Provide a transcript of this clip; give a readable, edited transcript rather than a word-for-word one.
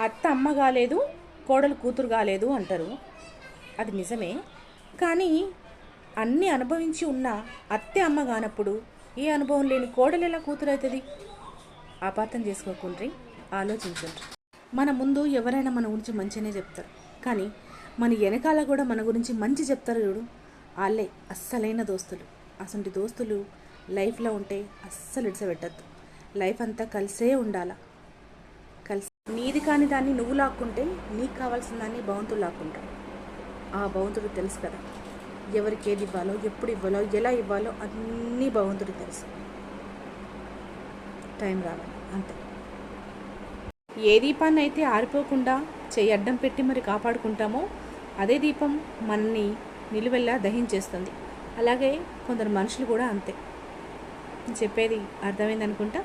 అత్త అమ్మ కాలేదు, కోడలు కూతురు కాలేదు అంటారు. అది నిజమే. కానీ అన్నీ అనుభవించి ఉన్న అత్తే అమ్మ కానప్పుడు ఏ అనుభవం లేని కోడలు ఎలా కూతురు అవుతుంది? అపార్థం చేసుకోకుండ్రి, ఆలోచించండి. మన ముందు ఎవరైనా మన గురించి మంచిగానే చెప్తారు, కానీ మన వెనకాల కూడా మన గురించి మంచి చెప్తారు చూడు, వాళ్ళే అస్సలైన దోస్తులు. అసలు దోస్తులు లైఫ్లో ఉంటే అస్సలు ఇడిసపెట్టద్దు. లైఫ్ అంతా కలిసే ఉండాలా. కలిసి నీది కాని దాన్ని నువ్వు లాక్కుంటే నీకు కావాల్సిన దాన్ని భగవంతుడు లాక్కుంటాడు. ఆ భగవంతుడు తెలుసు కదా, ఎవరికి ఏది ఇవ్వాలో, ఎప్పుడు ఇవ్వాలో, ఎలా ఇవ్వాలో అన్నీ భగవంతుడికి తెలుసు. టైం రావాలి అంతే. ఏ దీపాన్ని అయితే ఆరిపోకుండా చెయ్యి అడ్డం పెట్టి మరి కాపాడుకుంటామో అదే దీపం మనని నిలువెల్లా దహించేస్తుంది. అలాగే కొందరు మనుషులు కూడా అంతే. చెప్పేది అర్థమైంది అనుకుంటా.